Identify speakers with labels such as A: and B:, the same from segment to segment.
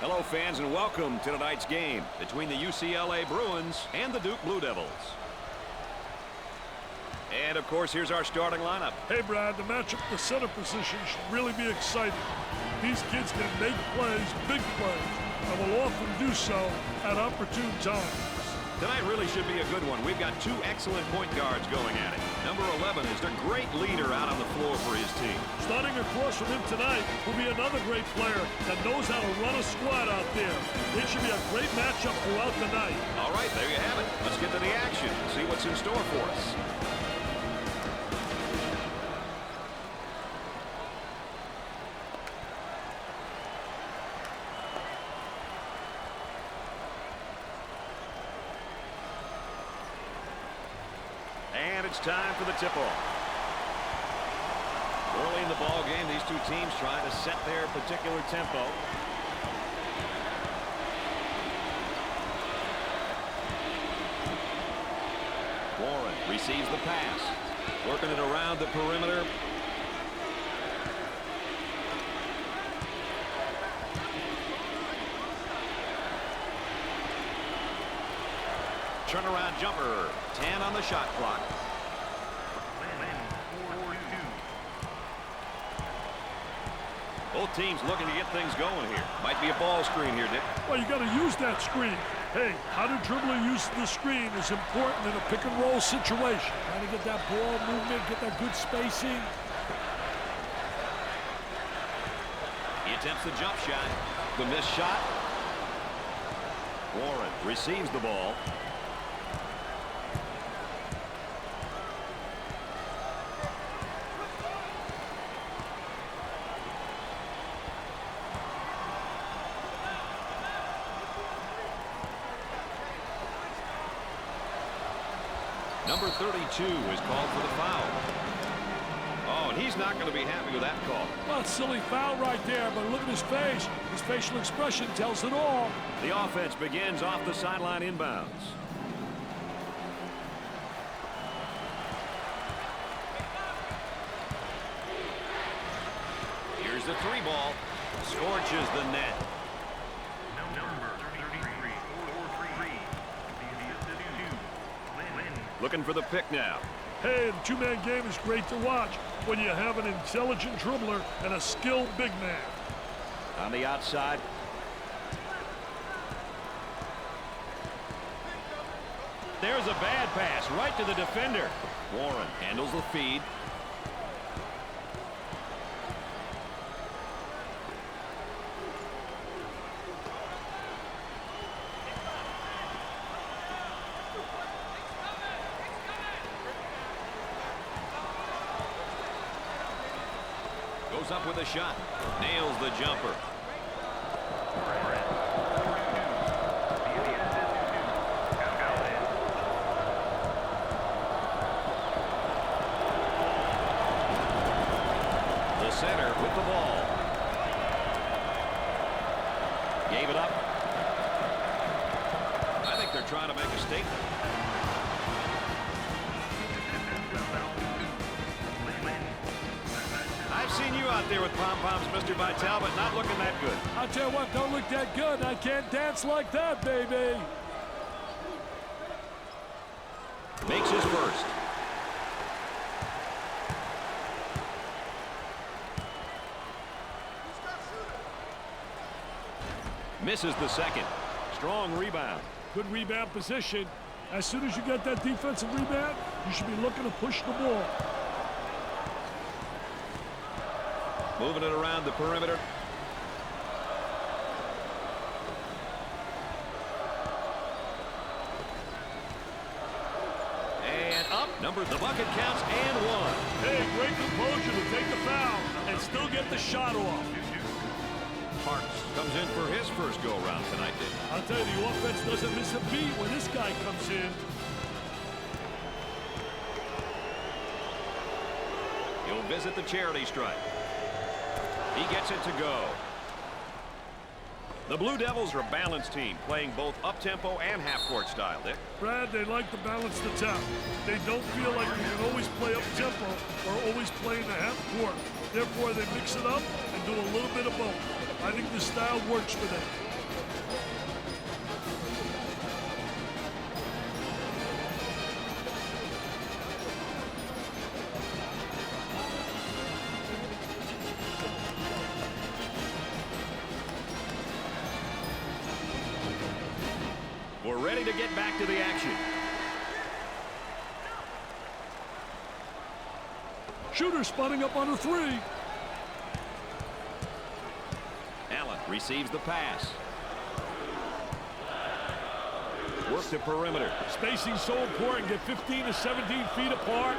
A: Hello, fans, and welcome to tonight's game between the UCLA Bruins and the Duke Blue Devils. And, of course, here's our starting lineup.
B: Hey, Brad, the matchup at the center position should really be exciting. These kids can make plays, big plays, and will often do so at opportune times.
A: Tonight really should be a good one. We've got two excellent point guards going at it. Number 11 is a great leader out on the floor for his team.
B: Starting across from him tonight will be another great player that knows how to run a squad out there. It should be a great matchup throughout the night.
A: All right, there you have it. Let's get to the action and see what's in store for us. And it's time for the tip-off. Early in the ball game, these two teams trying to set their particular tempo. Warren receives the pass, working it around the perimeter. Turnaround jumper, 10 on the shot clock. Both teams looking to get things going here. Might be a ball screen here, Dick.
B: Well, you got to use that screen. Hey, how to dribble and use the screen is important in a pick-and-roll situation. Trying to get that ball movement, get that good spacing.
A: He attempts the jump shot. The missed shot. Warren receives the ball. Number 32 is called for the foul. Oh, and he's not going to be happy with that call.
B: Well, it's a silly foul right there, but look at his face. His facial expression tells it all.
A: The offense begins off the sideline inbounds. Here's the three ball. Scorches the net. Looking for the pick now.
B: Hey, the two-man game is great to watch when you have an intelligent dribbler and a skilled big man.
A: On the outside. There's a bad pass right to the defender. Warren handles the feed. Goes up with a shot. Nails the jumper. The center with the ball. Gave it up. I think they're trying to make a statement. I've seen you out there with pom-poms, Mr. Vitale, but not looking that good.
B: I'll tell you what, don't look that good. I can't dance like that, baby.
A: Makes his first. Misses the second. Strong rebound.
B: Good rebound position. As soon as you get that defensive rebound, you should be looking to push the ball.
A: Moving it around the perimeter. And up. The bucket counts and one.
B: Hey, great composure to take the foul and still get the shot off.
A: Parks comes in for his first go-around tonight, Dick.
B: I'll tell you, the offense doesn't miss a beat when this guy comes in.
A: He'll visit the charity stripe. He gets it to go. The Blue Devils are a balanced team, playing both up-tempo and half-court style, Dick.
B: Brad, they like to balance the top. They don't feel like they can always play up-tempo or always play in the half-court. Therefore, they mix it up and do a little bit of both. I think the style works for them.
A: We're ready to get back to the action.
B: Shooter spotting up on a three.
A: Allen receives the pass. Work the perimeter.
B: Spacing so important. Get 15 to 17 feet apart.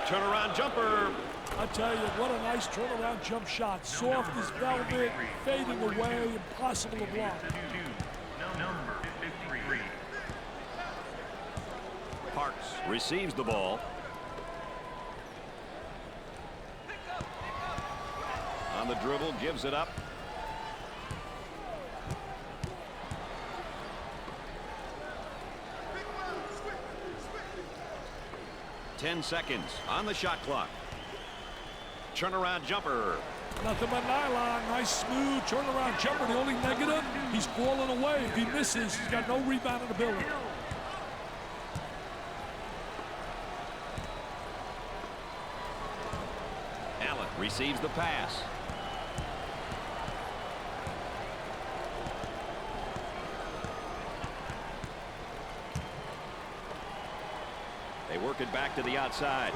A: Turnaround jumper.
B: I tell you, what a nice turnaround jump shot. Soft as velvet, fading away, impossible to block.
A: Parks receives the ball. On the dribble, gives it up. Ten seconds on the shot clock. Turnaround jumper.
B: Nothing but nylon. Nice, smooth turnaround jumper. The only negative, he's falling away. If he misses, he's got no rebounding ability.
A: Allen receives the pass. They work it back to the outside.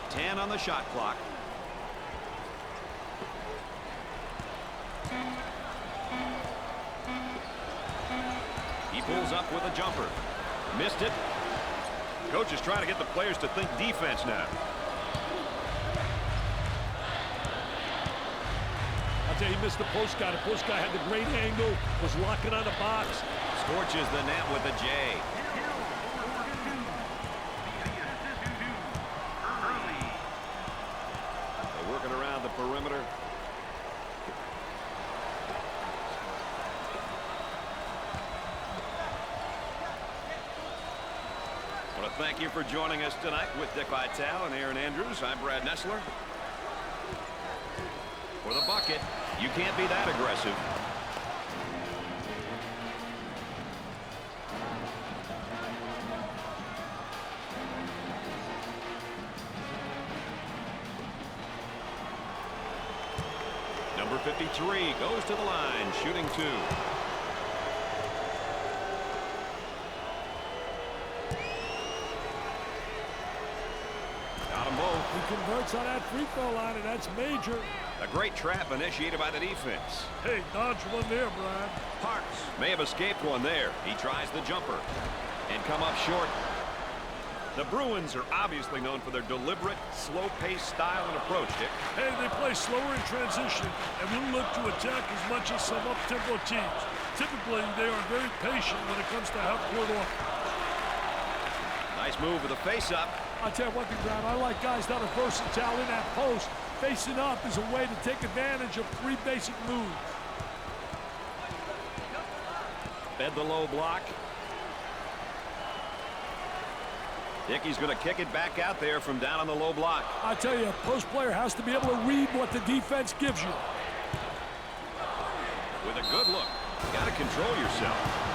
A: 10 on the shot clock. He pulls up with a jumper. Missed it. Coach is trying to get the players to think defense now.
B: I'll tell you, he missed the post guy. The post guy had the great angle, was locking on the box.
A: Scorches the net with a J. They're working around the perimeter. I want to thank you for joining us tonight with Dick Vitale and Aaron Andrews. I'm Brad Nessler. For the bucket, you can't be that aggressive. Number 53 goes to the line, shooting two. Got them both.
B: He converts on that free throw line, and that's major.
A: A great trap initiated by the defense.
B: Hey, dodge one there, Brad.
A: Parks may have escaped one there. He tries the jumper and come up short. The Bruins are obviously known for their deliberate, slow-paced style and approach, Dick.
B: Hey, they play slower in transition and will look to attack as much as some up-tempo teams. Typically, they are very patient when it comes to half-court offense.
A: Nice move with a face-up.
B: I'll tell you one thing, Brad, I like guys that are versatile in that post. Facing up is a way to take advantage of three basic moves.
A: Fed the low block. Dickey's going to kick it back out there from down on the low block.
B: I tell you, a post player has to be able to read what the defense gives you.
A: With a good look. You got to control yourself.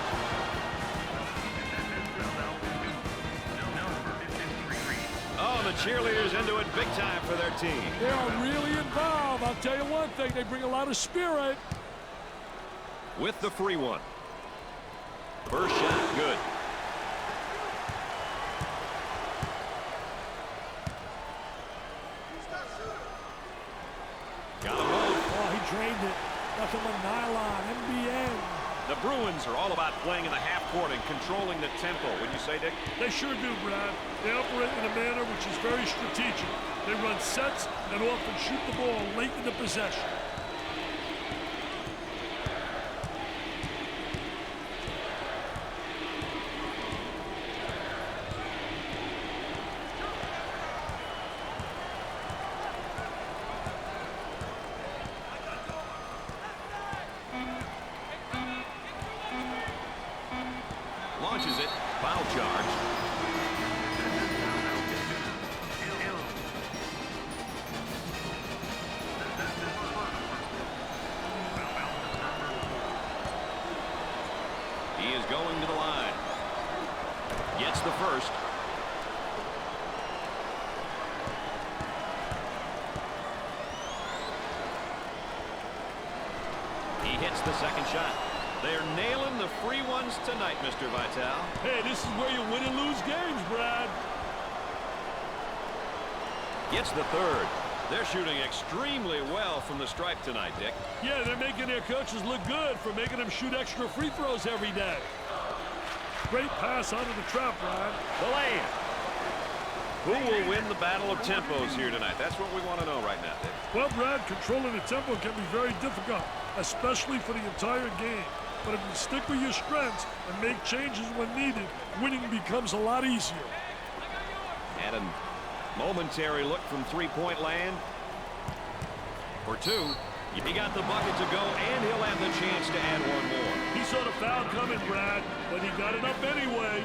A: Oh, the cheerleaders into it big time for their team.
B: They are really involved. I'll tell you one thing, they bring a lot of spirit.
A: With the free one. First shot, good. Got them both.
B: Oh, he drained it. Nothing but nylon, NBN.
A: The Bruins are all about playing in the half court and controlling the tempo. Wouldn't you say, Dick?
B: They sure do, Brad. They operate in a manner which is very strategic. They run sets and often shoot the ball late in the possession.
A: Launches it. Foul charge. first. He hits the second shot. They're nailing the free ones tonight, Mr. Vitale.
B: Hey, this is where you win and lose games, Brad.
A: Gets the third. They're shooting extremely well from the stripe tonight, Dick.
B: Yeah, they're making their coaches look good for making them shoot extra free throws every day. Great pass out of the trap, Brad.
A: The lay-in. Who will win the battle of tempos here tonight? That's what we want to know right now, Dick.
B: Well, Brad, controlling the tempo can be very difficult, especially for the entire game. But if you stick with your strengths and make changes when needed, winning becomes a lot easier.
A: And a momentary look from three-point land. For two. He got the bucket to go, and he'll have the chance to add one more.
B: He saw the foul coming, Brad, but he got it up anyway.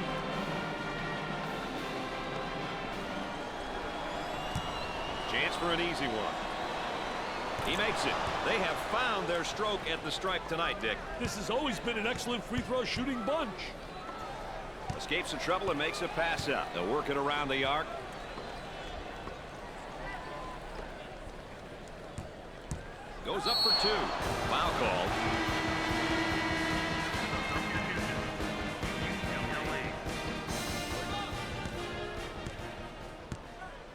A: Chance for an easy one. He makes it. They have found their stroke at the stripe tonight, Dick.
B: This has always been an excellent free throw shooting bunch.
A: Escapes the trouble and makes a pass out. They'll work it around the arc. Goes up for two. Foul called.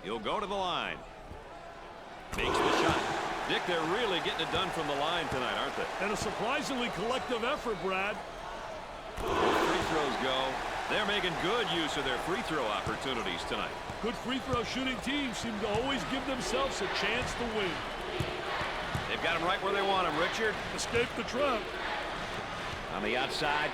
A: He'll go to the line. Makes the shot. Dick, they're really getting it done from the line tonight, aren't they?
B: And a surprisingly collective effort, Brad.
A: Free throws go. They're making good use of their free throw opportunities tonight.
B: Good free throw shooting teams seem to always give themselves a chance to win.
A: They've got him right where they want him, Richard.
B: Escape the trap.
A: On the outside.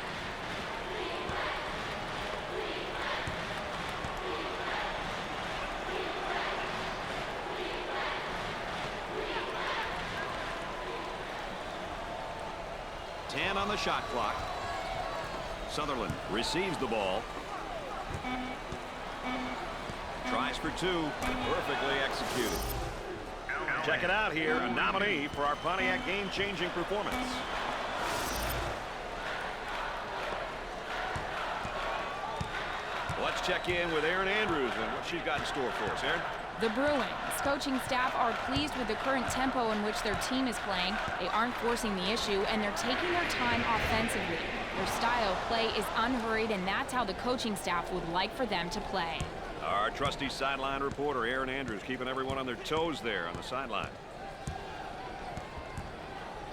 A: On the shot clock. Sutherland receives the ball. Tries for two. Perfectly executed. Check it out here. A nominee for our Pontiac game-changing performance. Let's check in with Erin Andrews and what she's got in store for us. Erin?
C: The Bruins coaching staff are pleased with the current tempo in which their team is playing. They aren't forcing the issue, and they're taking their time offensively. Their style of play is unhurried, and that's how the coaching staff would like for them to play.
A: Our trusty sideline reporter, Erin Andrews, keeping everyone on their toes there on the sideline.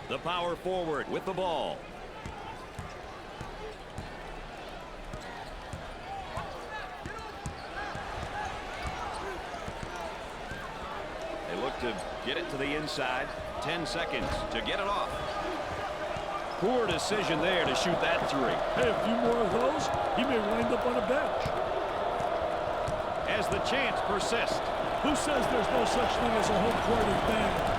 A: The power forward with the ball. Look to get it to the inside. 10 seconds to get it off. Poor decision there to shoot that three.
B: Hey, a few more of those, he may wind up on a bench.
A: As the chance persists.
B: Who says there's no such thing as a home court advantage?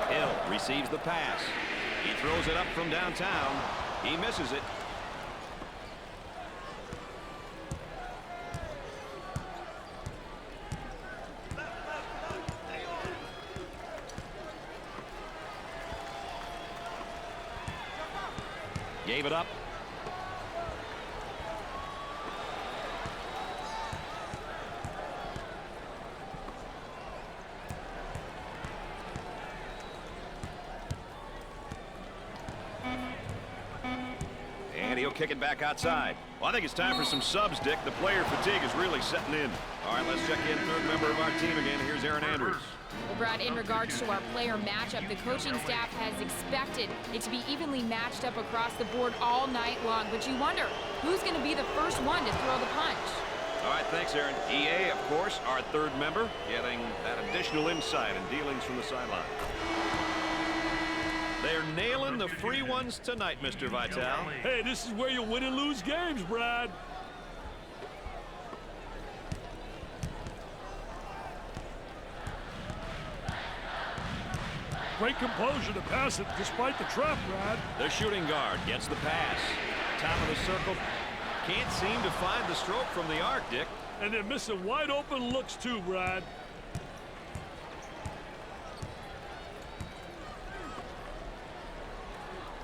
A: Hill receives the pass. He throws it up from downtown. He misses it. Gave it up. And he'll kick it back outside. Well, I think it's time for some subs, Dick. The player fatigue is really setting in. All right, let's check in third member of our team again. Here's Erin Andrews.
C: Well, Brad, in regards to our player matchup, the coaching staff has expected it to be evenly matched up across the board all night long. But you wonder, who's going to be the first one to throw the punch?
A: All right, thanks, Erin. EA, of course, our third member, getting that additional insight and dealings from the sideline. They're nailing the free ones tonight, Mr. Vitale.
B: Hey, this is where you win and lose games, Brad. Great composure to pass it despite the trap, Brad.
A: The shooting guard gets the pass. Top of the circle. Can't seem to find the stroke from the arc, Dick.
B: And they're missing wide open looks too, Brad.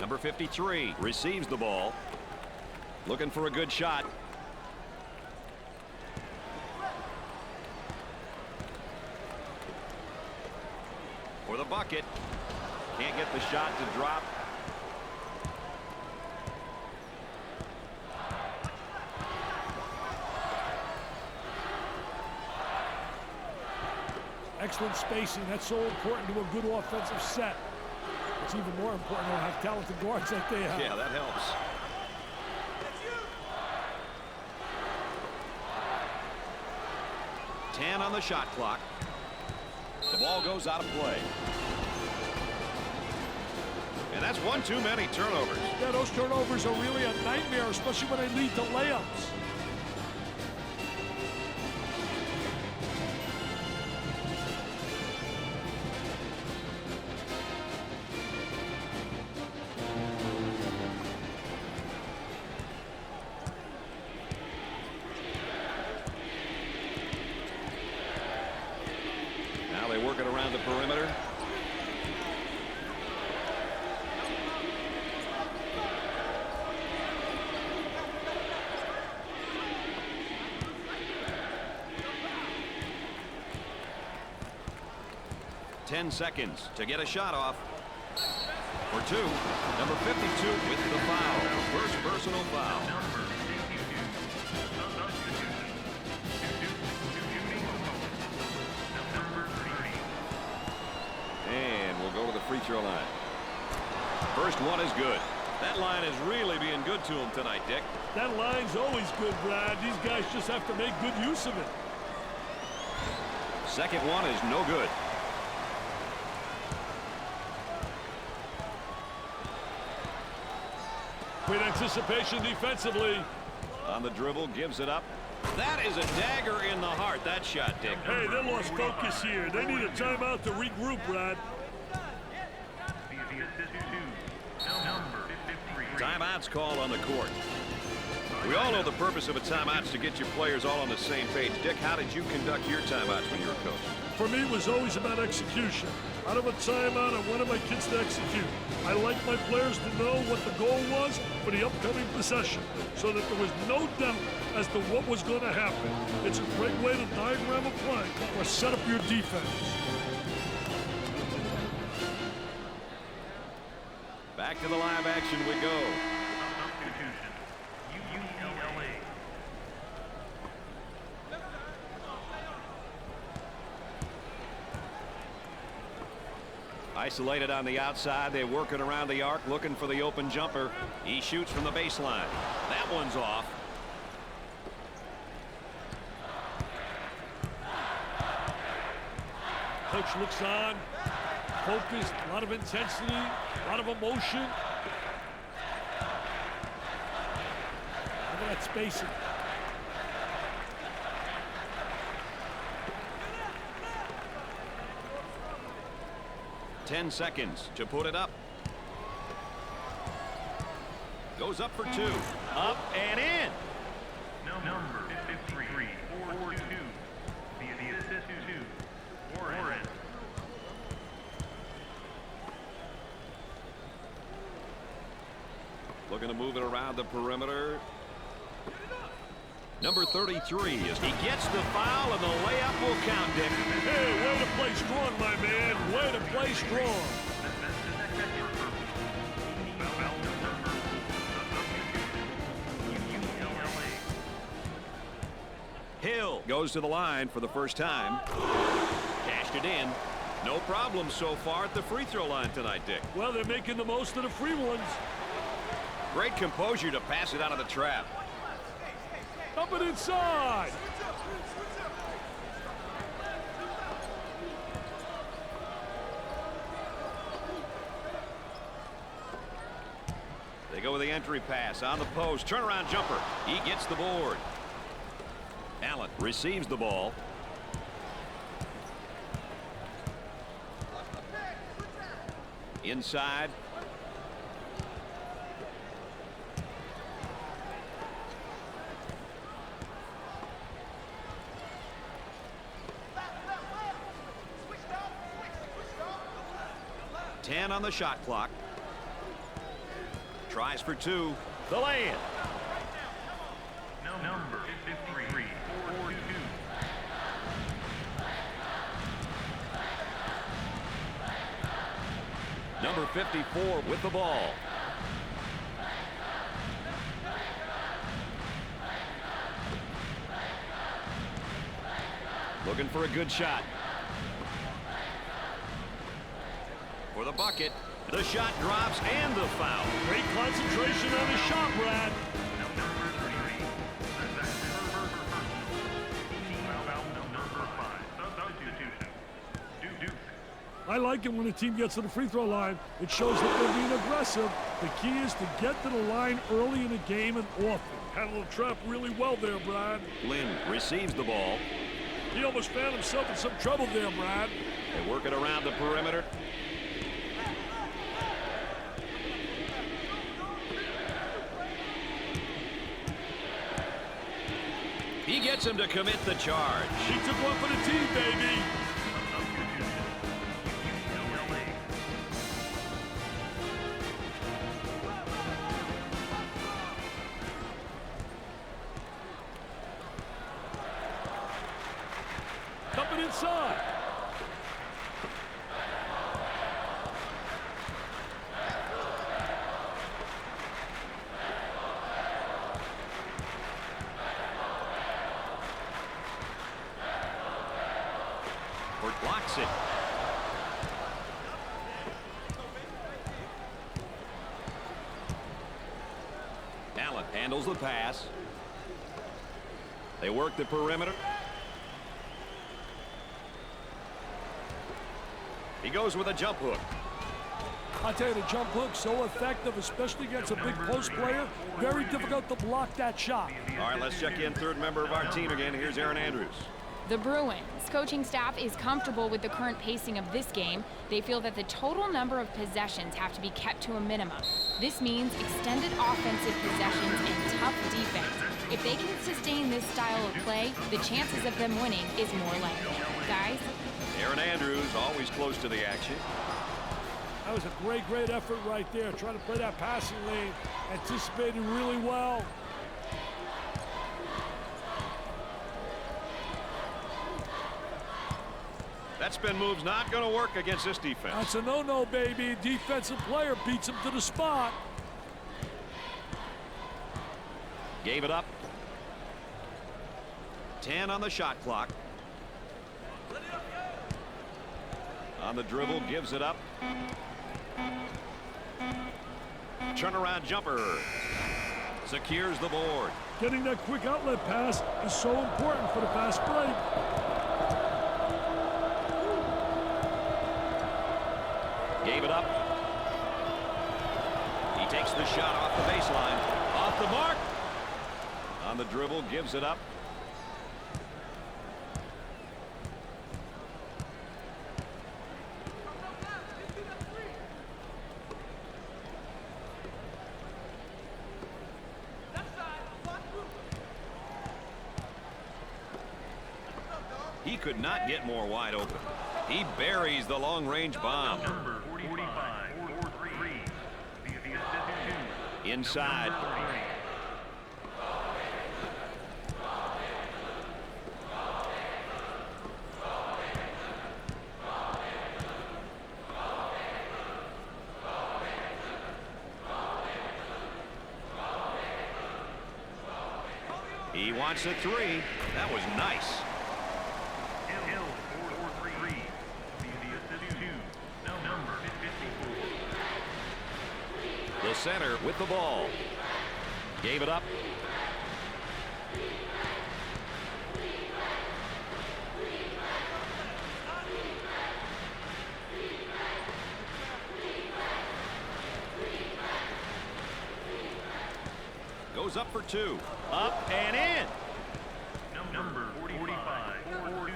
A: Number 53 receives the ball. Looking for a good shot. For the bucket. Can't get the shot to drop.
B: Excellent spacing. That's so important to a good offensive set. It's even more important to have talented guards like they have.
A: Yeah, that helps. Ten on the shot clock. The ball goes out of play. And that's one too many turnovers.
B: Yeah, those turnovers are really a nightmare, especially when they lead to layups.
A: Now they work it around the perimeter. Ten seconds to get a shot off. For two. Number 52 with the foul. First personal foul. And we'll go to the free throw line. First one is good. That line is really being good to him tonight, Dick.
B: That line's always good, Brad. These guys just have to make good use of it.
A: Second one is no good.
B: Great anticipation defensively.
A: On the dribble, gives it up. That is a dagger in the heart, that shot, Dick.
B: Hey, they lost focus here. They need a timeout to regroup, Brad.
A: Timeout's called on the court. We all know the purpose of a timeout is to get your players all on the same page. Dick, how did you conduct your timeouts when you were coach?
B: For me, it was always about execution. Out of a timeout, I wanted my kids to execute. I like my players to know what the goal was for the upcoming possession so that there was no doubt as to what was going to happen. It's a great way to diagram a play or set up your defense.
A: Back to the live action we go.
D: UCLA.
A: Isolated on the outside. They work it around the arc, looking for the open jumper. He shoots from the baseline. That one's off.
B: Coach looks on, focused, a lot of intensity, a lot of emotion. Look at that spacing.
A: Ten seconds to put it up. Goes up for two. Up and in.
D: Number 53, 4-2. The assist to Warren.
A: Looking to move it around the perimeter. Number 33 is he gets the foul and the layup will count, Dick.
B: Hey, way to play strong, my man. Way to play strong.
A: Hill goes to the line for the first time. Cashed it in. No problem so far at the free throw line tonight, Dick.
B: Well, they're making the most of the free ones.
A: Great composure to pass it out of the trap.
B: Up and inside.
A: They go with the entry pass on the post. Turnaround jumper. He gets the board. Allen receives the ball. Inside. On the shot clock. tries for two. The lay-in.
D: Number 53, 4-2.
A: Number 54 with the ball. Looking for a good shot. For the bucket. The shot drops and the foul.
B: Great concentration on his shot, Brad.
D: Number 33, that's Herbert personal. Team foul number 5. Substitution. Duke.
B: I like it when a team gets to the free throw line. It shows that they're being aggressive. The key is to get to the line early in the game and often. Handled the trap really well there, Brad.
A: Lynn receives the ball.
B: He almost found himself in some trouble there, Brad.
A: They work it around the perimeter. He gets him to commit the charge.
B: He took one for the team, baby.
D: UCLA.
B: Coming inside.
A: Ford blocks it. Allen handles the pass. They work the perimeter. He goes with a jump hook.
B: I tell you, the jump hook so effective, especially against a big post player. Very difficult to block that shot.
A: All right, let's check in third member of our team again. Here's Aaron Andrews.
C: The Bruins coaching staff is comfortable with the current pacing of this game. They feel that the total number of possessions have to be kept to a minimum. This means extended offensive possessions and tough defense. If they can sustain this style of play, the chances of them winning is more likely. Guys?
A: Aaron Andrews always close to the action.
B: That was a great effort right there. Trying to play that passing lane. Anticipated really well.
A: That spin move's not going to work against this defense.
B: That's a no-no, baby. Defensive player beats him to the spot.
A: Gave it up. 10 on the shot clock. On the dribble, gives it up. Turnaround jumper. Secures the board.
B: Getting that quick outlet pass is so important for the fast break.
A: Gave it up. He takes the shot off the baseline. Off the mark. On the dribble, gives it up. He could not get more wide open. He buries the long-range bomb.
D: Number 45, 4-3. The assist 2.
A: Inside.
D: Number 30.
A: He wants a three. That was nice.
D: Hill, 4-3. The assist 2. Number 54.
A: The center with the ball. Gave it up. Goes up for two. Up and in.
D: Number 45, 4-2.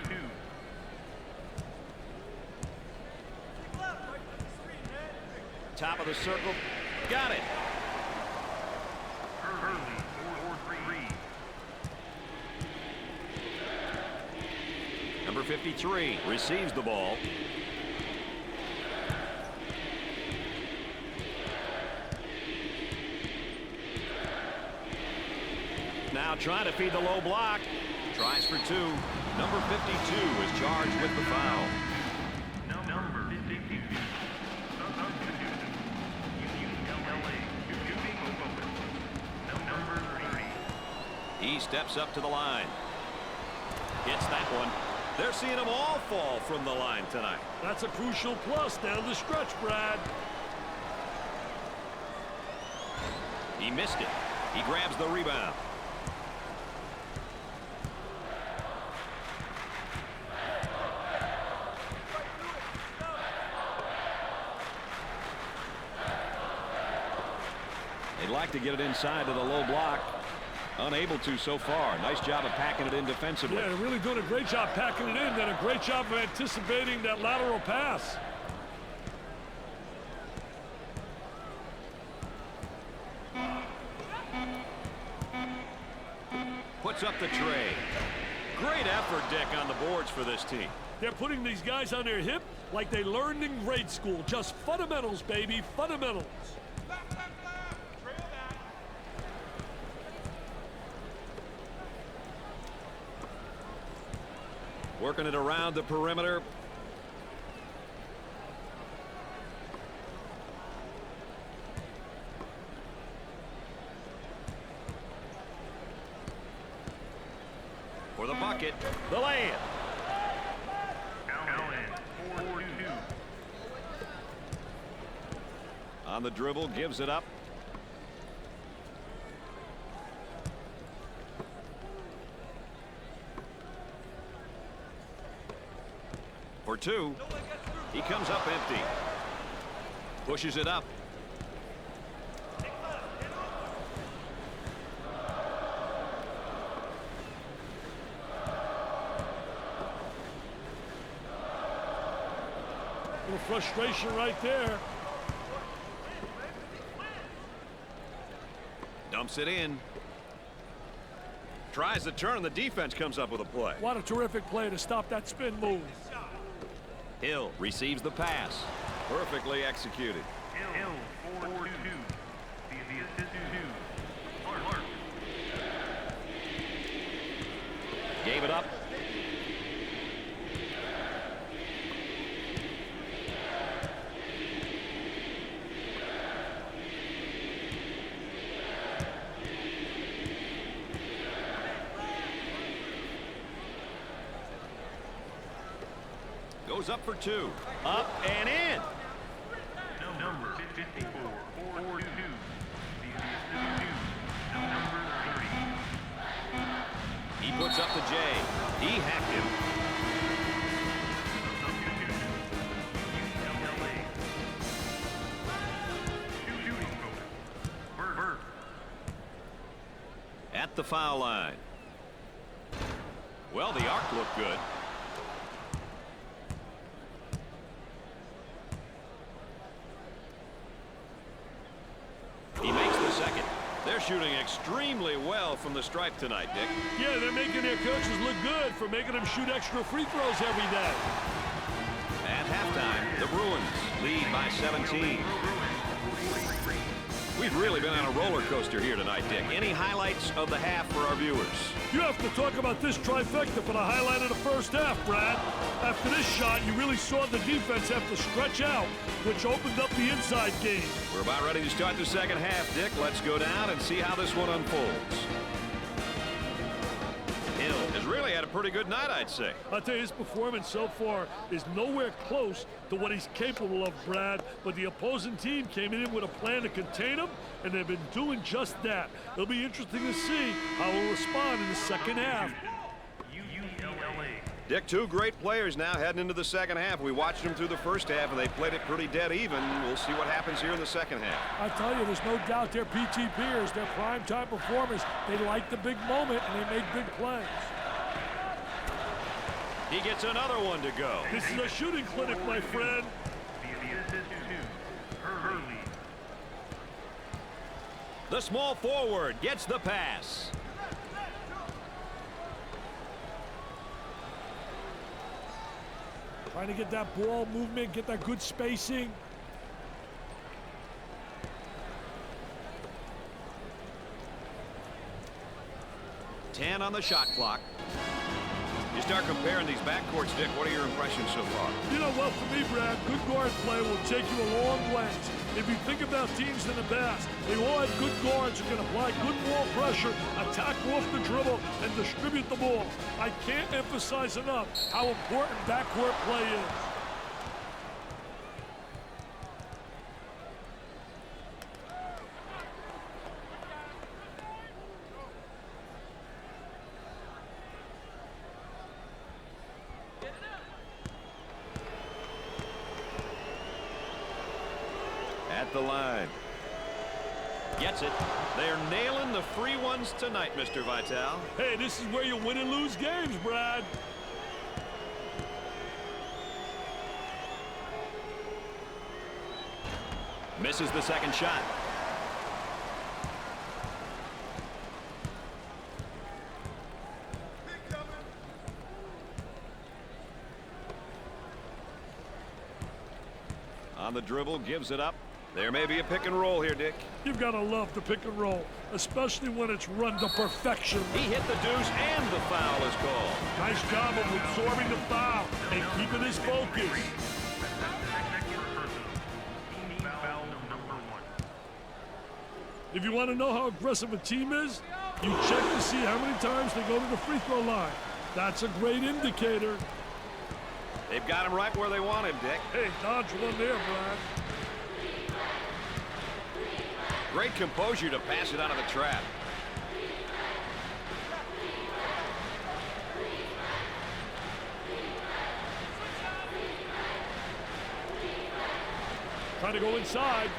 A: Top of the circle. Got it.
D: Hurley, 4-3.
A: Number 53 receives the ball. now trying to feed the low block. Tries for two. Number 52 is charged with the foul.
D: Number 52. Substitution. UCLA. Number 30.
A: He steps up to the line. Gets that one. They're seeing them all fall from the line tonight.
B: That's a crucial plus down the stretch, Brad.
A: He missed it. He grabs the rebound. They'd like to get it inside to the low block. Unable to so far. Nice job of packing it in defensively.
B: Yeah, they're really doing a great job packing it in. Done a great job of anticipating that lateral pass.
A: Puts up the tray. Great effort, Dick, on the boards for this team.
B: They're putting these guys on their hip like they learned in grade school. Just fundamentals, baby, fundamentals.
A: Working it around the perimeter. For the bucket, the lay-in.
D: Allen. 4-2.
A: On the dribble, gives it up. For two. He comes up empty. Pushes it up.
B: A little frustration right there.
A: Dumps it in. Tries to turn, and the defense comes up with a play.
B: What a terrific play to stop that spin move.
A: Hill receives the pass. Perfectly executed.
D: Hill. 4-2. The assist 2. Mark.
A: Gave it up. Goes up for two. Up and in.
D: Number 54. 4-2. The assist 2. Number 30.
A: He puts up the J. He hacked him.
D: Substitution. UCLA. Shooting coach. Bert.
A: At the foul line. Well, the arc looked good. He makes the second. They're shooting extremely well from the stripe tonight, Dick.
B: Yeah, they're making their coaches look good for making them shoot extra free throws every day.
A: At halftime, the Bruins lead by 17. We've really been on a roller coaster here tonight, Dick. Any highlights of the half for our viewers?
B: You have to talk about this trifecta for the highlight of the first half, Brad. After this shot, you really saw the defense have to stretch out, which opened up the inside game.
A: We're about ready to start the second half, Dick. Let's go down and see how this one unfolds. Hill has really had a pretty good night, I'd say.
B: I'll tell you, his performance so far is nowhere close to what he's capable of, Brad. But the opposing team came in with a plan to contain him, and they've been doing just that. It'll be interesting to see how he'll respond in the second half.
D: UCLA.
A: Dick, two great players now heading into the second half. We watched them through the first half, and they played it pretty dead even. We'll see what happens here in the second half.
B: I tell you, there's no doubt they're PTPers. They're primetime performers. They like the big moment, and they make big plays.
A: He gets another one to go.
B: This is a shooting clinic, my friend.
D: The assist 2. Hurley.
A: The small forward gets the pass.
B: Trying to get that ball movement, get that good spacing.
A: 10 on the shot clock. You start comparing these backcourts, Dick. What are your impressions so far?
B: You know, well, for me, Brad, good guard play will take you a long ways. If you think about teams in the past, they all had good guards who can apply good ball pressure, attack off the dribble, and distribute the ball. I can't emphasize enough how important backcourt play is.
A: At the line. Gets it. They're nailing the free ones tonight, Mr. Vitale.
B: Hey, this is where you win and lose games, Brad.
A: Misses the second shot. On the dribble, gives it up. There may be a pick and roll here, Dick.
B: You've got to love the pick and roll, especially when it's run to perfection.
A: He hit the deuce and the foul is called.
B: Nice job of absorbing the foul and keeping his focus.
D: Foul number 1.
B: If you want to know how aggressive a team is, you check to see how many times they go to the free throw line. That's a great indicator.
A: They've got him right where they want him, Dick.
B: Hey, dodge one there, Brad.
A: Great composure to pass it out of the trap.
B: Trying to go inside.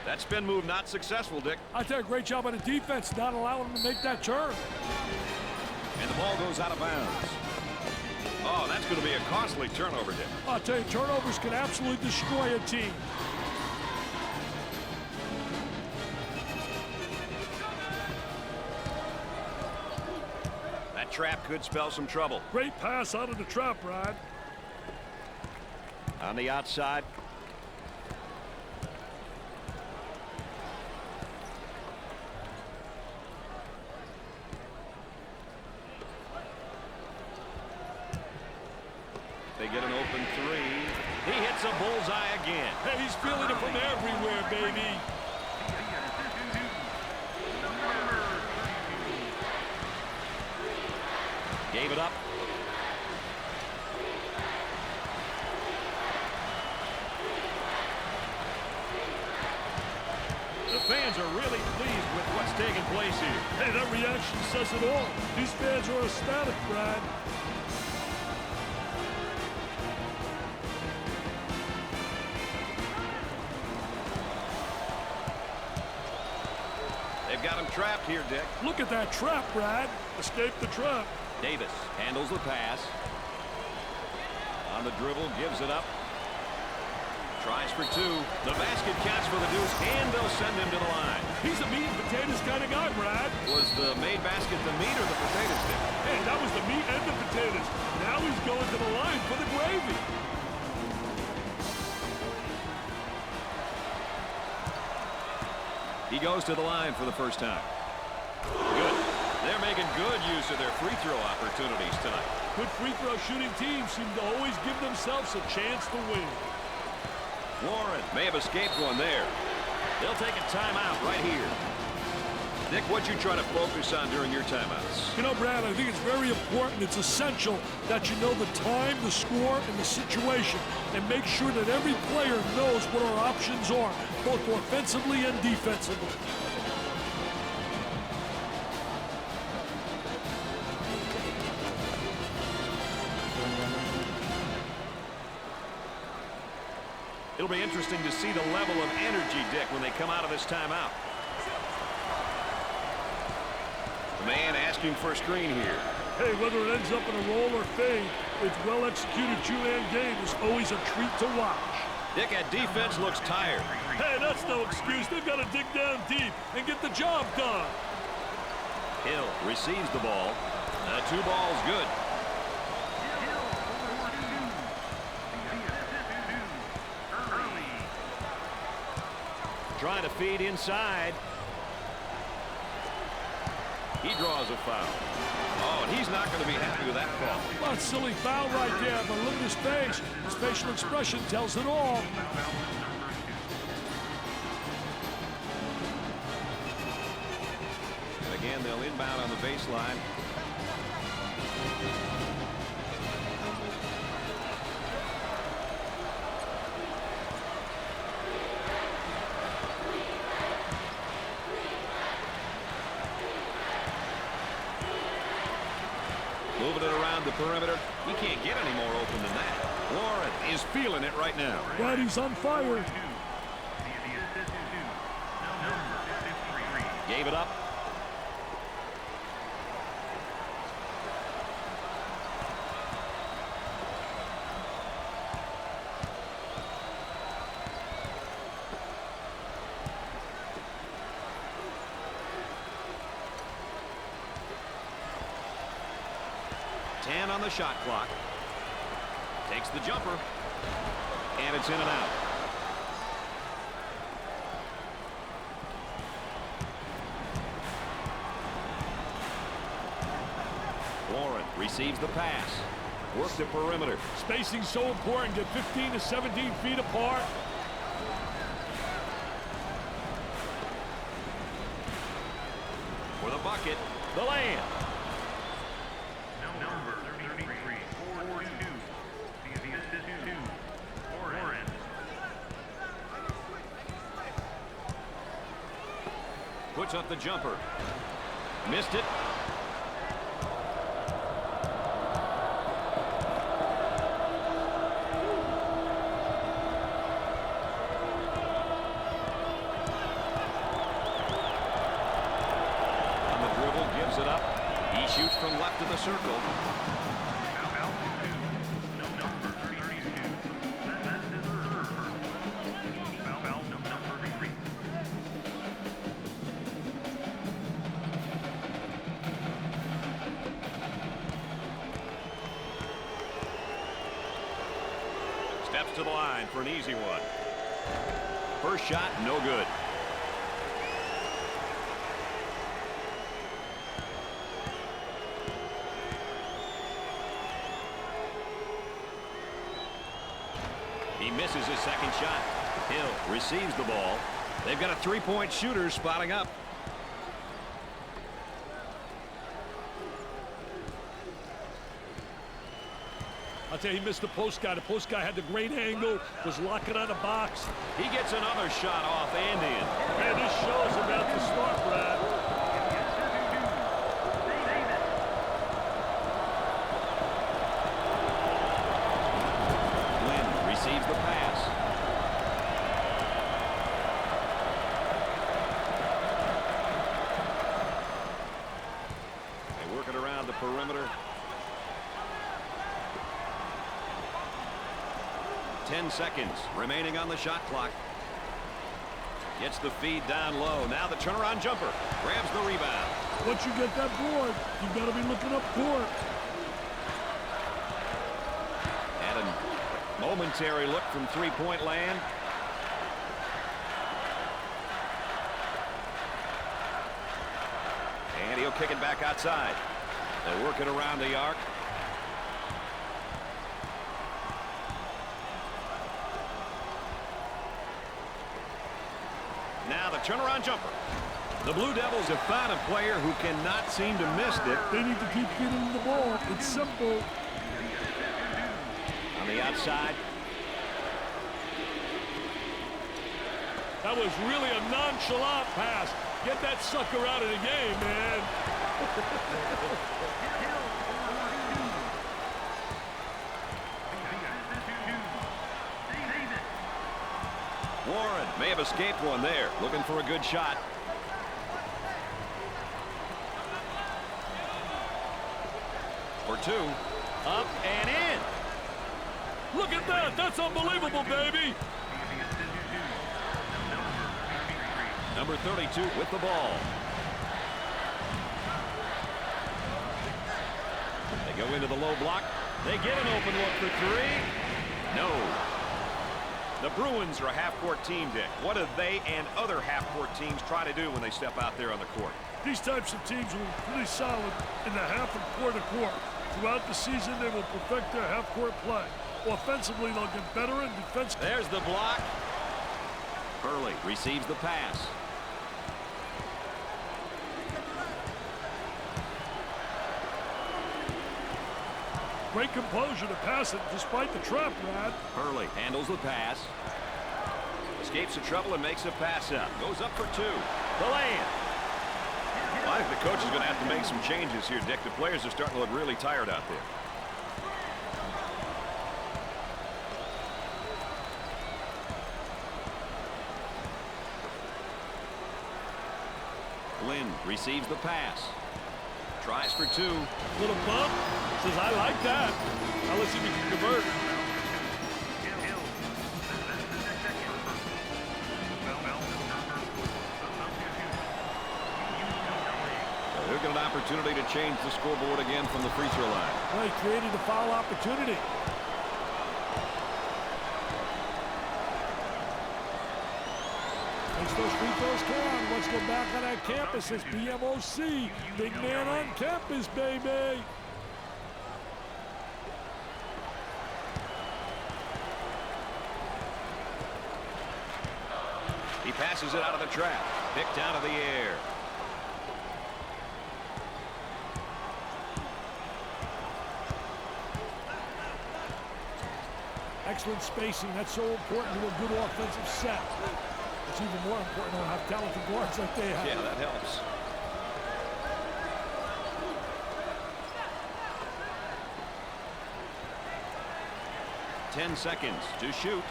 A: That spin move not successful, Dick.
B: I tell you, great job on the defense, not allowing him to make that turn.
A: And the ball goes out of bounds. Oh, that's going to be a costly turnover, Dick.
B: I'll tell you, turnovers can absolutely destroy a team.
A: That trap could spell some trouble.
B: Great pass out of the trap, Brad.
A: On the outside. They get an open three. He hits a bullseye again.
B: Hey, he's feeling it from everywhere, baby.
A: Gave it up. The fans are really pleased with what's taking place here.
B: Hey, that reaction says it all. These fans are ecstatic, Brad.
A: They've got him trapped here, Dick.
B: Look at that trap, Brad. Escape the trap.
A: Davis handles the pass. On the dribble, gives it up. Tries for two. The basket counts for the deuce, and they'll send him to the line.
B: He's a meat and potatoes kind of guy, Brad.
A: Was the made basket the meat or the potatoes, Dick?
B: Hey, that was the meat and the potatoes. Now he's going to the line for the gravy.
A: He goes to the line for the first time. Good. They're making good use of their free throw opportunities tonight.
B: Good free throw shooting teams seem to always give themselves a chance to win.
A: Warren may have escaped one there. They'll take a timeout right here. Dick, what'd you try to focus on during your timeouts?
B: You know, Brad, I think it's very important. It's essential that you know the time, the score, and the situation, and make sure that every player knows what our options are, both offensively and defensively.
A: It'll be interesting to see the level of energy, Dick, when they come out of this timeout. The man asking for a screen here.
B: Hey, whether it ends up in a roll or fade, its well-executed two-man game is always a treat to watch.
A: Dick, that defense looks tired.
B: Hey, that's no excuse. They've got to dig down deep and get the job done.
A: Hill receives the ball. 2 balls good. Trying to feed inside. He He draws a foul. Oh, and he's not going to be happy with that call.
B: Well, silly foul right there, but look at his face. His facial expression tells it all.
A: And again, they'll inbound on the baseline. Moving it around the perimeter. He can't get any more open than that. Warren is feeling it right now.
B: Right, he's on fire.
A: Gave it up. On the shot clock. Takes the jumper. And it's in and out. Warren receives the pass. Works the perimeter.
B: Spacing so important. Get 15 to 17 feet apart.
A: For the bucket. The land. Puts up the jumper. Missed it. On the dribble, gives it up. He shoots from left of the circle. Steps to the line for an easy one. First shot, no good. He misses his second shot. Hill receives the ball. They've got a three-point shooter spotting up.
B: I'll tell you, he missed the post guy. The post guy had the great angle, was locking on the box.
A: He gets another shot off and in.
B: Man, this show's about to start, Brad.
A: Lynn receives the pass. They work it around the perimeter. 10 seconds remaining on the shot clock. Gets the feed down low. Now the turnaround jumper. Grabs the rebound.
B: Once you get that board, you've got to be looking up court.
A: And a momentary look from three-point land. And he'll kick it back outside. They work it around the arc. Now the turnaround jumper. The Blue Devils have found a player who cannot seem to miss it.
B: They need to keep getting the ball. It's simple.
A: On the outside.
B: That was really a nonchalant pass. Get that sucker out of the game, man.
A: Warren may have escaped one there. Looking for a good shot. For two. Up and in.
B: Look at that. That's unbelievable, baby.
A: Number 32 with the ball. They go into the low block. They get an open look for three. No. The Bruins are a half-court team, Dick. What do they and other half-court teams try to do when they step out there on the court?
B: These types of teams will be pretty solid in the half and quarter court. Throughout the season, they will perfect their half-court play. Offensively, they'll get better, and defense...
A: There's the block. Hurley receives the pass.
B: Great composure to pass it despite the trap, Brad.
A: Hurley handles the pass. Escapes the trouble and makes a pass out. Goes up for two. The lay-in. Well, I think the coach is going to have to make some changes here, Dick. The players are starting to look really tired out there. Lynn receives the pass. Tries for two.
B: Little bump. Says, I like that. Now let's see if we can convert.
A: They'll get an opportunity to change the scoreboard again from the free throw line.
B: Well, he created a foul opportunity. Makes those free throws count. Let's go back on that campus. It's BMOC. Big man on campus, baby.
A: He passes it out of the trap. Picked out of the air.
B: Excellent spacing. That's so important to a good offensive set. It's even more important to have talented guards like they have.
A: Yeah, that helps. Ten seconds to shoot.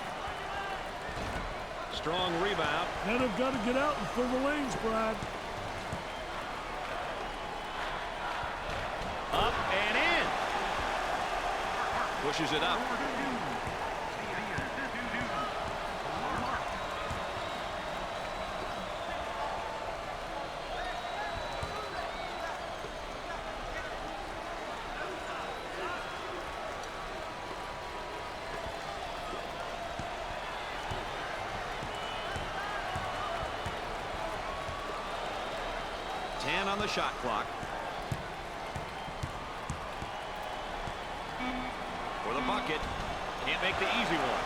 A: Strong rebound.
B: Now they've got to get out and fill the lanes, Brad.
A: Up and in. Pushes it up. On the shot clock. For the bucket. Can't make the easy one.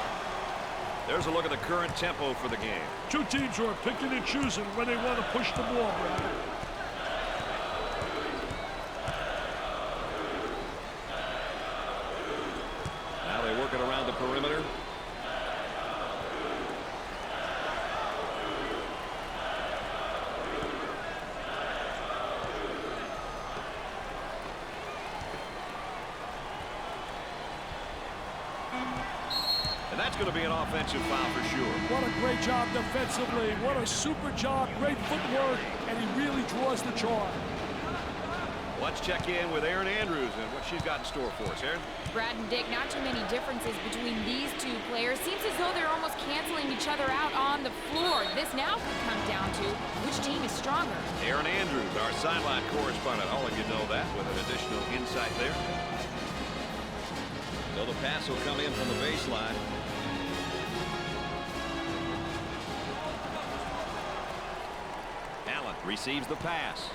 A: There's a look at the current tempo for the game.
B: Two teams who are picking and choosing when they want to push the ball, Brad.
A: Now they work it around the perimeter. And that's going to be an offensive foul for sure.
B: What a great job defensively. What a super job. Great footwork. And he really draws the charge.
A: Let's check in with Erin Andrews and what she's got in store for us. Erin?
C: Brad and Dick, not too many differences between these two players. Seems as though they're almost canceling each other out on the floor. This now could come down to which team is stronger.
A: Erin Andrews, our sideline correspondent. I'll let you know that with an additional insight there. So the pass will come in from the baseline. Allen receives the pass.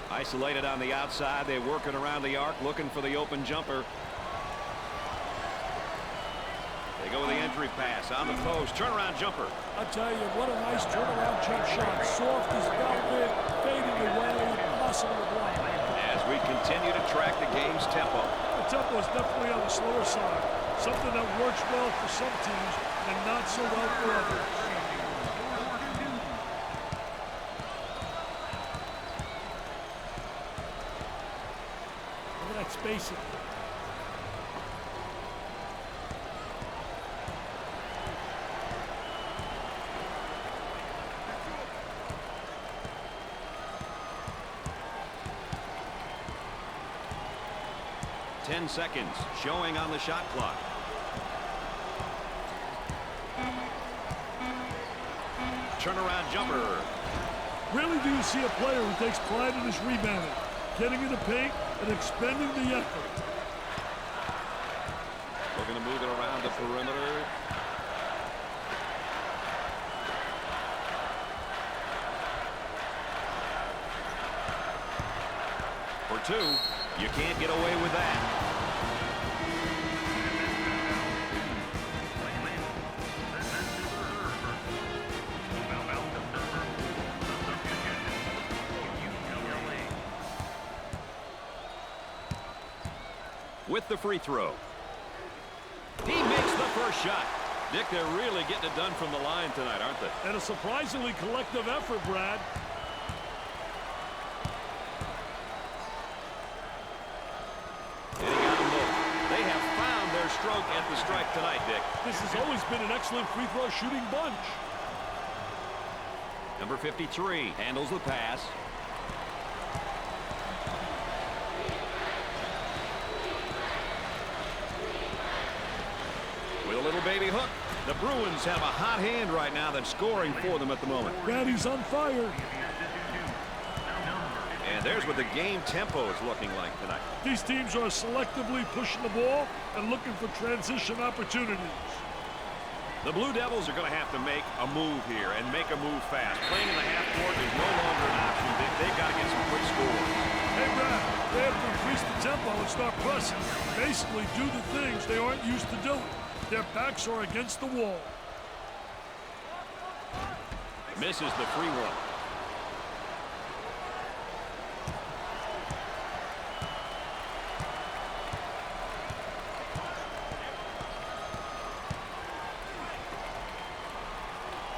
A: Isolated on the outside. They're working around the arc, looking for the open jumper. They go with the entry pass on the post. Turnaround jumper.
B: I tell you, what a nice turnaround jump shot. Soft as velvet, fading away, impossible to block.
A: As we continue to track the game's tempo.
B: The tempo is definitely on the slower side. Something that works well for some teams and not so well for others. Look at that spacing.
A: Ten seconds showing on the shot clock. Turnaround jumper.
B: Rarely do you see a player who takes pride in his rebounding, getting in the paint and expending the effort.
A: Looking to move it perimeter. For two. You can't get away with that. With the free throw. He makes the first shot. Dick, they're really getting it done from the line tonight, aren't they?
B: And a surprisingly collective effort, Brad.
A: And he got him low. They have found their stroke at the stripe tonight, Dick.
B: This has always been an excellent free throw shooting bunch.
A: Number 53 handles the pass. With a little baby hook. The Bruins have a hot hand right now that's scoring for them at the moment.
B: Brad, he's on fire.
A: And there's what the game tempo is looking like tonight.
B: These teams are selectively pushing the ball and looking for transition opportunities.
A: The Blue Devils are going to have to make a move here and make a move fast. Playing in the half court is no longer an option. They've got to get some quick scores.
B: Hey, Brad, they have to increase the tempo and start pressing. Basically do the things they aren't used to doing. Their backs are against the wall.
A: Misses the free one.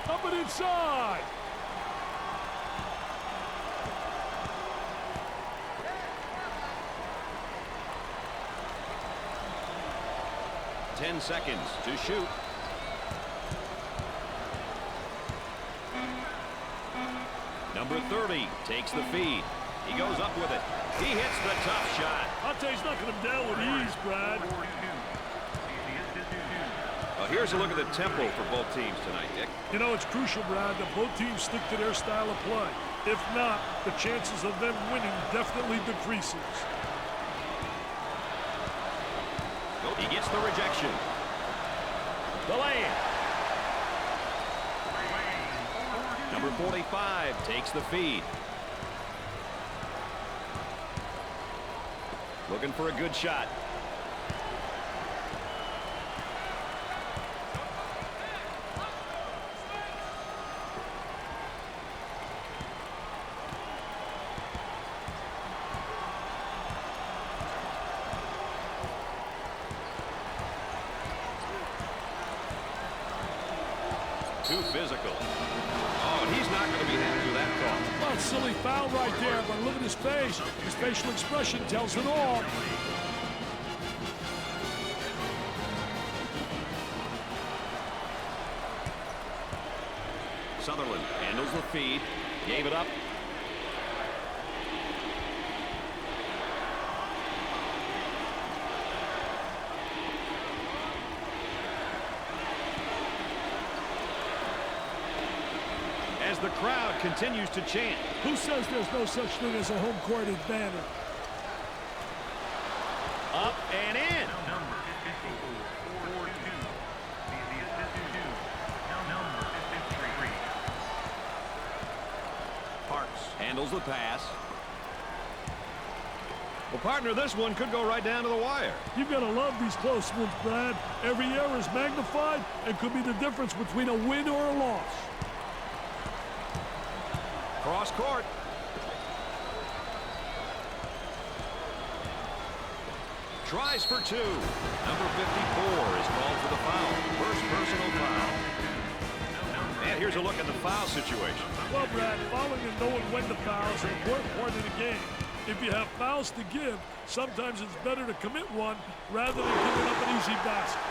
B: Up and inside.
A: Ten seconds to shoot. Number 30 takes the feed. He goes up with it. He hits the tough shot.
B: I'll tell you, he's knocking him down with ease, Brad.
A: Well, here's a look at the tempo for both teams tonight, Dick.
B: You know, it's crucial, Brad, that both teams stick to their style of play. If not, the chances of them winning definitely decreases.
A: He gets the rejection. The layup. Number 45 takes the feed. Looking for a good shot. Too physical. Oh, and he's not going to be happy with that call.
B: Well, silly foul right there, but look at his face. His facial expression tells it all.
A: Sutherland handles the feed. Gave it up. As the crowd continues to chant.
B: Who says there's no such thing as a home court advantage?
A: Up and in.
D: Number 54, 4-2. The assistant 2. Number 53.
A: Parks handles the pass. Well, partner, this one could go right down to the wire.
B: You've got to love these close ones, Brad. Every error is magnified and could be the difference between a win or a loss.
A: Cross court. Tries for two. Number 54 is called for the foul. First personal foul. And here's a look at the foul situation.
B: Well, Brad, fouling and knowing when to foul is an important part of the game. If you have fouls to give, sometimes it's better to commit one rather than giving up an easy basket.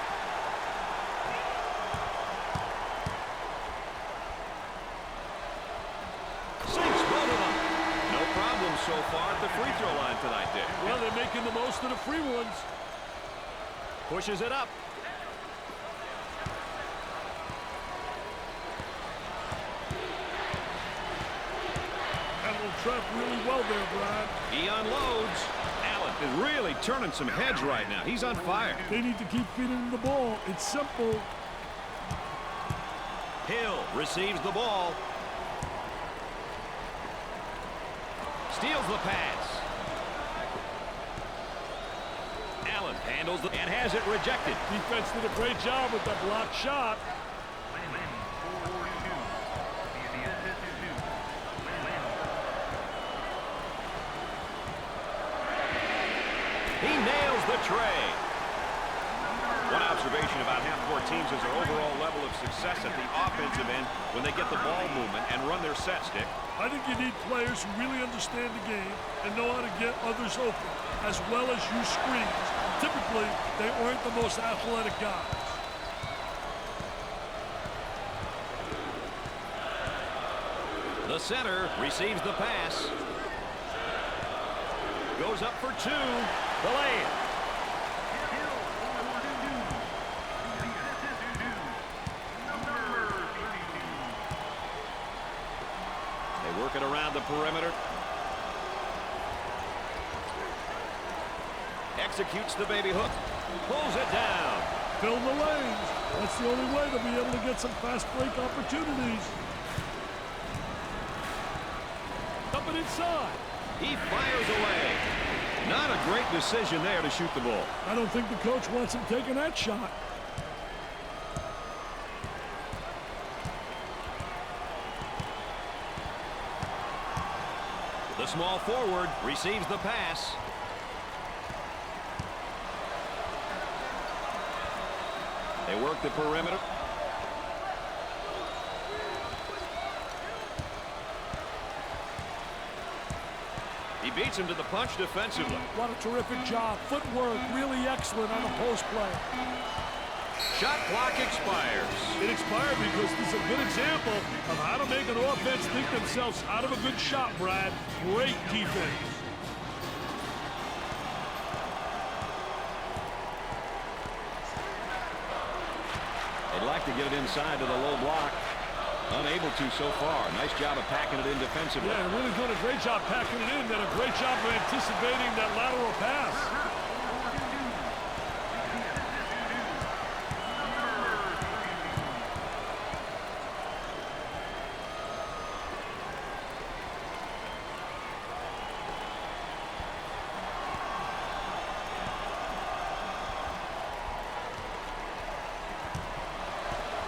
A: Sinks both of them. No problem so far at the free throw line tonight, Dick.
B: Well, they're making the most of the free ones.
A: Pushes it up. Handled
B: Trap really well there, Brad.
A: He unloads. Allen is really turning some heads right now. He's on fire.
B: They need to keep feeding him the ball. It's simple.
A: Hill receives the ball. Steals the pass. Allen handles it and has it rejected.
B: Defense did a great job with that blocked shot.
A: He nails the tray. One observation about half-court teams is their overall level of success at the offensive end when they get the ball movement and run their set, Stick.
B: I think you need players who really understand the game and know how to get others open, as well as use screens. Typically, they aren't the most athletic guys.
A: The center receives the pass. Goes up for two. The lane. They work it around the perimeter. Executes the baby hook. Pulls it down.
B: Fill the lanes. That's the only way to be able to get some fast break opportunities. Dump it inside.
A: He fires away. Not a great decision there to shoot the ball.
B: I don't think the coach wants him taking that shot.
A: The small forward receives the pass. They work the perimeter. He beats him to the punch defensively.
B: What a terrific job. Footwork really excellent on the post play.
A: Shot clock expires.
B: It expired because this is a good example of how to make an offense think themselves out of a good shot, Brad. Great defense.
A: They'd like to get it inside to the low block. Unable to so far. Nice job of packing it in defensively.
B: Yeah, really doing a great job packing it in. Did a great job of anticipating that lateral pass.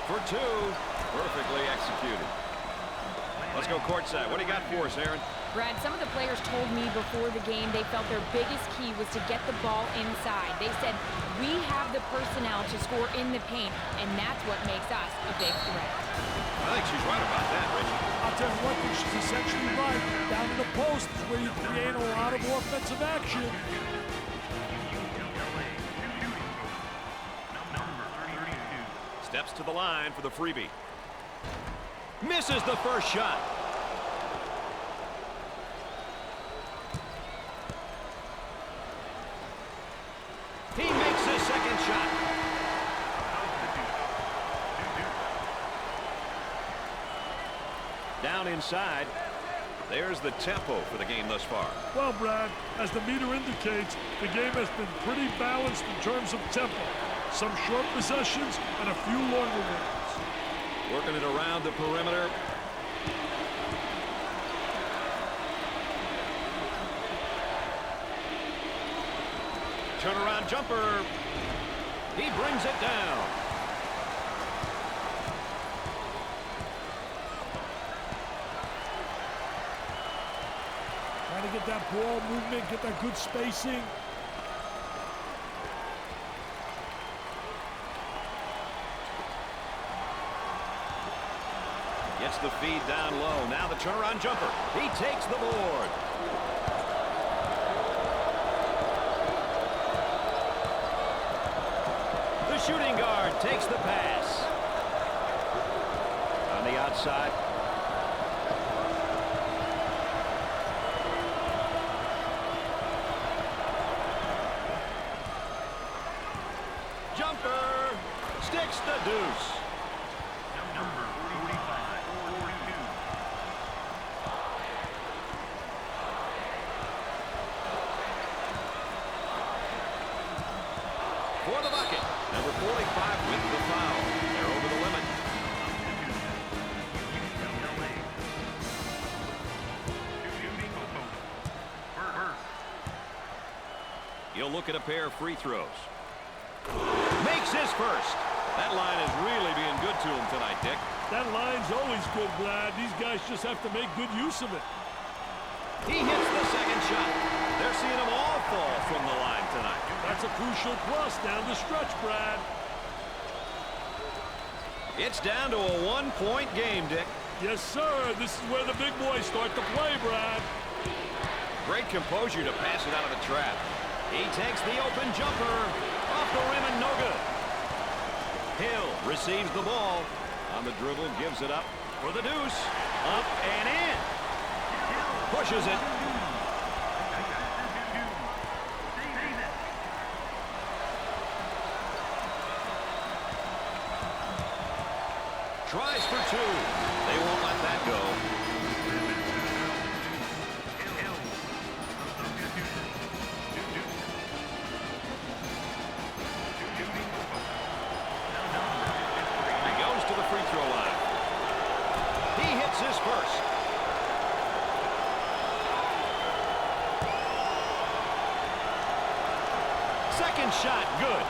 A: For two. Perfectly executed. Let's go courtside. What do you got for us, Aaron?
C: Brad, some of the players told me before the game they felt their biggest key was to get the ball inside. They said, we have the personnel to score in the paint, and that's what makes us a big threat.
A: I think she's right about that, Richie.
B: I'll tell you what, she's essentially right. Down to the post is where you create a lot of offensive action.
A: Steps to the line for the freebie. Misses the first shot. He makes his second shot. Down inside. There's the tempo for the game thus far.
B: Well, Brad, as the meter indicates, the game has been pretty balanced in terms of tempo. Some short possessions and a few longer ones.
A: Working it around the perimeter. Turnaround jumper. He brings it down.
B: Trying to get that ball movement, get that good spacing.
A: Gets the feed down low. Now the turnaround jumper. He takes the board. The shooting guard takes the pass. On the outside. Jumper. Sticks the deuce.
D: Number 45, 42.
A: He'll look at a pair of free throws. Makes his first. That line is really being good to him tonight, Dick.
B: That line's always good, Brad. These guys just have to make good use of it.
A: He hits the second shot. They're seeing them all fall from the line tonight.
B: That's a crucial plus down the stretch, Brad.
A: It's down to a one-point game, Dick.
B: Yes, sir. This is where the big boys start to play, Brad.
A: Great composure to pass it out of the trap. He takes the open jumper. Off the rim and no good. Hill receives the ball. On the dribble, gives it up for the deuce. Up and in. Pushes it. Tries for two. They won't let that go. He goes to the free throw line. He hits his first. Second shot, good.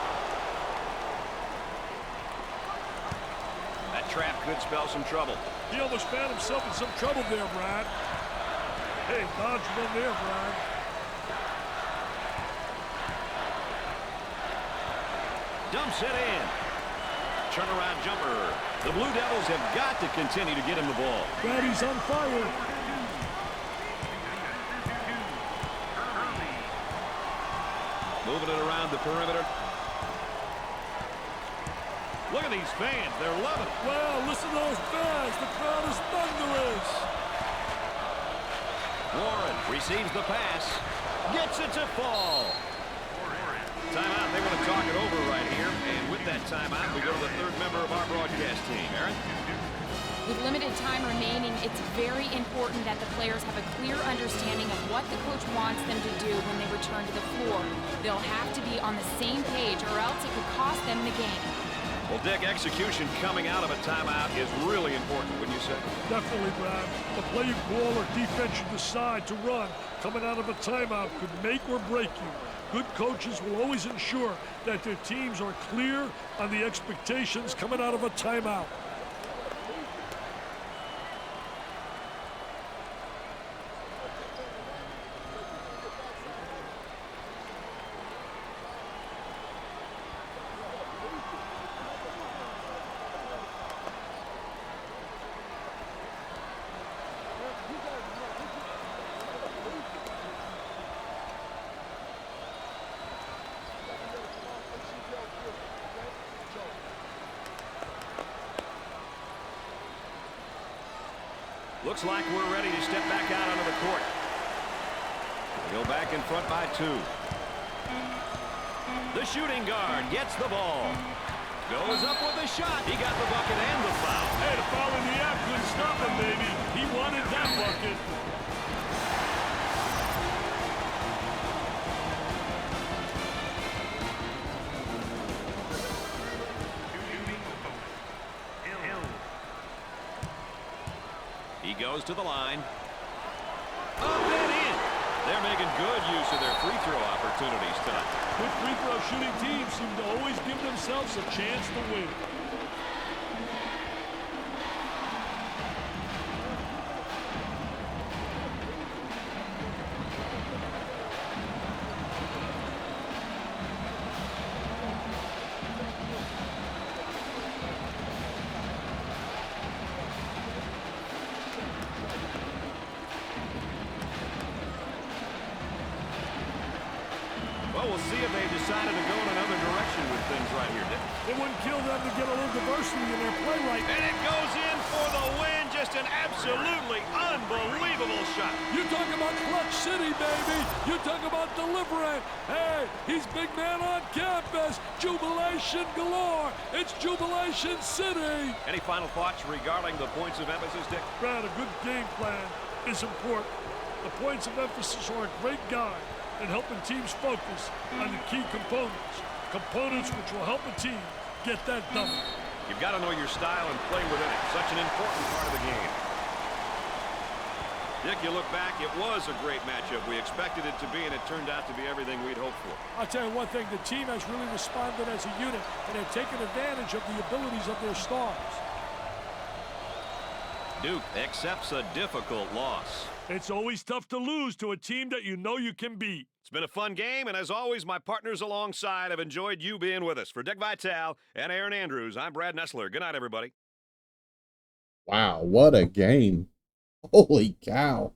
A: Trap could spell some trouble.
B: He almost found himself in some trouble there, Brad. Hey, dodge one there, Brad.
A: Dumps it in. Turnaround jumper. The Blue Devils have got to continue to get him the ball.
B: Brad, he's on fire.
A: Moving it around the perimeter. Look at these fans. They're loving it.
B: Wow, listen to those fans. The crowd is thunderous.
A: Warren receives the pass. Gets it to fall. Timeout. They want to talk it over right here. And with that timeout, we go to the third member of our broadcast team. Aaron?
C: With limited time remaining, it's very important that the players have a clear understanding of what the coach wants them to do when they return to the floor. They'll have to be on the same page or else it could cost them the game.
A: Well, Dick, execution coming out of a timeout is really important, wouldn't you say?
B: Definitely, Brad. The play you call or defense you decide to run coming out of a timeout could make or break you. Good coaches will always ensure that their teams are clear on the expectations coming out of a timeout.
A: Looks like we're ready to step back out onto the court. They go back in front by two. The shooting guard gets the ball. Goes up with a shot. He got the bucket and the foul.
B: Hey, the foul in the app couldn't stop him, baby. He wanted that bucket.
A: He goes to the line. Up and in. They're making good use of their free throw opportunities tonight.
B: Good free throw shooting teams seem to always give themselves a chance to win.
A: Well, we'll see if they decided to go in another direction with things right here, Dick.
B: It wouldn't kill them to get a little diversity in their play right now.
A: And it goes in for the win. Just an absolutely unbelievable shot.
B: You talk about Clutch City, baby. You talk about delivering. Hey, he's big man on campus. Jubilation galore. It's Jubilation City.
A: Any final thoughts regarding the points of emphasis, Dick?
B: Brad, a good game plan is important. The points of emphasis are a great guide in helping teams focus on the key components which will help a team get that done.
A: You've got to know your style and play within it. Such an important part of the game. Dick, you look back, it was a great matchup. We expected it to be, and it turned out to be everything we'd hoped for.
B: I'll tell you one thing, the team has really responded as a unit, and they've taken advantage of the abilities of their stars.
A: Duke accepts a difficult loss.
B: It's always tough to lose to a team that you know you can beat.
A: It's been a fun game, and as always, my partners alongside have enjoyed you being with us. For Dick Vitale and Aaron Andrews, I'm Brad Nessler. Good night, everybody.
E: Wow, what a game. Holy cow.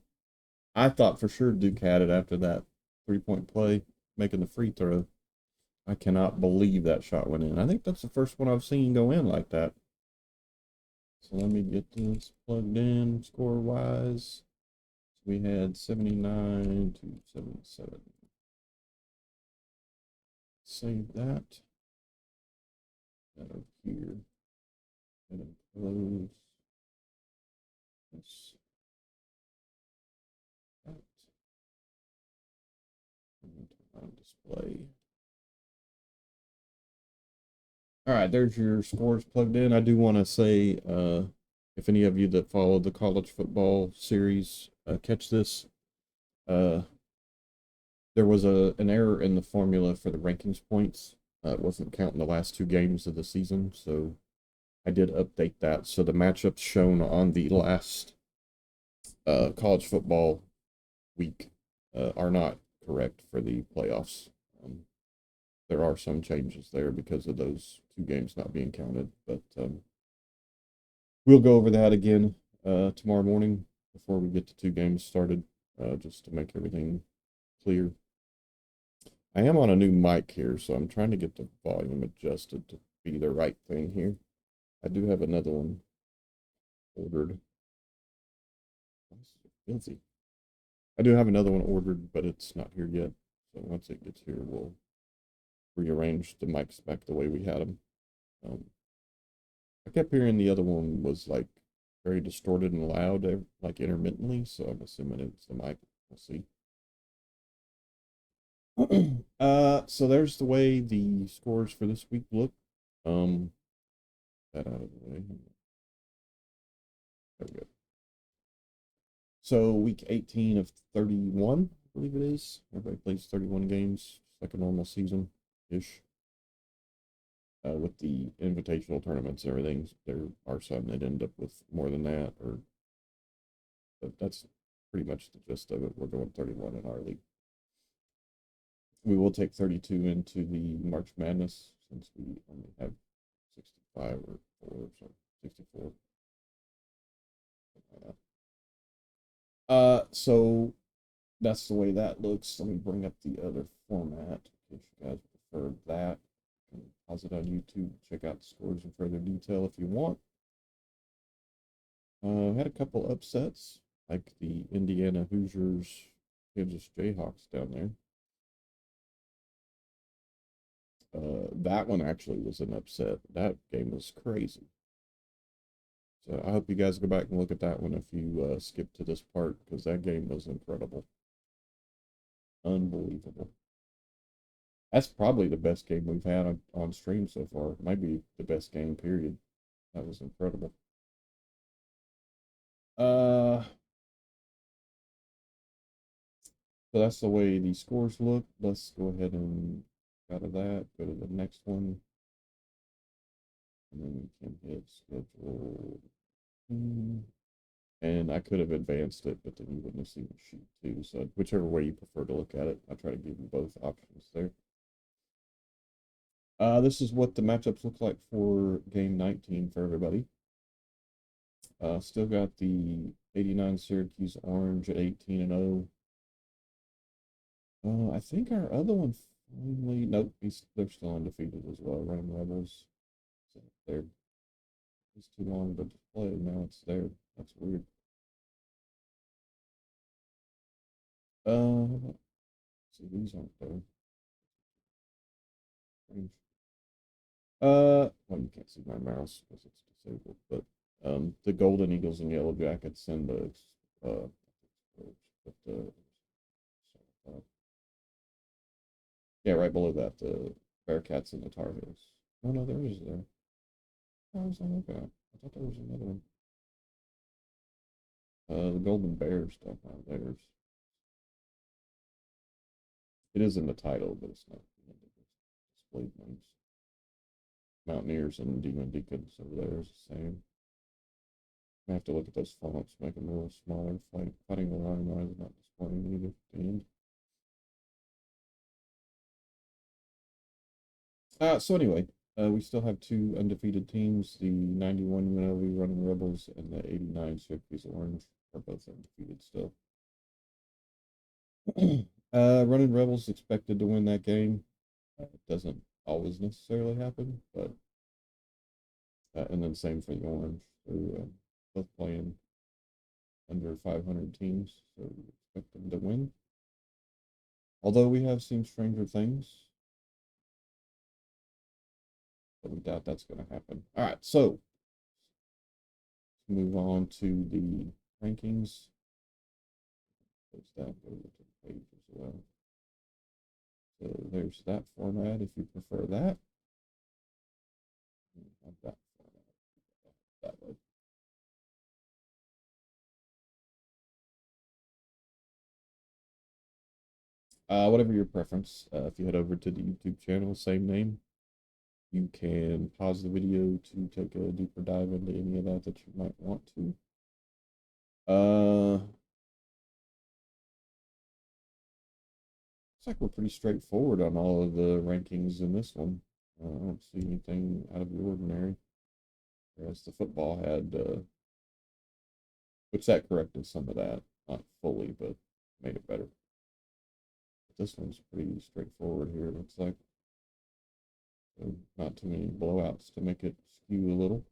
E: I thought for sure Duke had it after that three-point play, making the free throw. I cannot believe that shot went in. I think that's the first one I've seen go in like that. So let me get this plugged in score-wise. So we had 79 to 77. Save that. That over here. And close. This. That. And turn on display. All right, there's your scores plugged in. I do want to say, if any of you that follow the college football series catch this, there was an error in the formula for the rankings points. It wasn't counting the last 2 games of the season, so I did update that. So the matchups shown on the last college football week are not correct for the playoffs. There are some changes there because of those 2 games not being counted, but we'll go over that again tomorrow morning before we get the 2 games started, just to make everything clear. I am on a new mic here, so I'm trying to get the volume adjusted to be the right thing here. I do have another one ordered. This is filthy. I do have another one ordered, but it's not here yet. So once it gets here, we'll rearrange the mics back the way we had them. I kept hearing the other one was like very distorted and loud, like intermittently, so I'm assuming it's the mic. We'll see. So there's the way the scores for this week look. That out of the way. There we go. So week 18 of 31, I believe it is. Everybody plays 31 games, just like a normal season-ish. With the invitational tournaments and everything, there are some that end up with more than that, but that's pretty much the gist of it. We're going 31 in our league. We will take 32 into the March Madness since we only have 65 or 4, so 64. So that's the way that looks. Let me bring up the other format in case you guys prefer that. You can pause it on YouTube, check out the scores in further detail if you want. Had a couple upsets, like the Indiana Hoosiers, Kansas Jayhawks down there. That one actually was an upset. That game was crazy. So I hope you guys go back and look at that one if you skip to this part, because that game was incredible. Unbelievable. That's probably the best game we've had on stream so far. It might be the best game, period. That was incredible. So that's the way the scores look. Let's go ahead and out of that, go to the next one. And then we can hit schedule. And I could have advanced it, but then you wouldn't have seen the sheet too. So whichever way you prefer to look at it, I try to give you both options there. This is what the matchups look like for game 19 for everybody. Still got the 89 Syracuse Orange at 18-0. I think our other one finally, nope, they're still undefeated as well. Rome Rebels. So they're it's too long to play. Now it's there. That's weird. See, these aren't there. Strange. Well, you can't see my mouse because it's disabled, but the Golden Eagles and Yellow Jackets and the yeah, right below that, the Bearcats and the Tar Heels. Oh no, there is there. I was looking at. I thought there was another one. The Golden Bears don't have theirs. It is in the title, but it's not in the displayed ones. Mountaineers and Demon Deacons over there is the same. I have to look at those fonts, make them a little smaller. Fighting the Lion is not displaying either at the end. So anyway, we still have two undefeated teams. The 91 UNLV Running Rebels and the 89 Syracuse Orange are both undefeated still. Running Rebels expected to win that game. It doesn't always necessarily happen, but and then same for the Orange. They're both playing under 500 teams, so we expect them to win. Although we have seen stranger things, but we doubt that's going to happen. All right, so let's move on to the rankings. Close that, go to the page as well. So there's that format if you prefer that. Have that format that way. Whatever your preference. If you head over to the YouTube channel, same name, you can pause the video to take a deeper dive into any of that you might want to. Looks like we're pretty straightforward on all of the rankings in this one. I don't see anything out of the ordinary. Whereas the football had, which that corrected some of that, not fully, but made it better. But this one's pretty straightforward here, it looks like. So not too many blowouts to make it skew a little.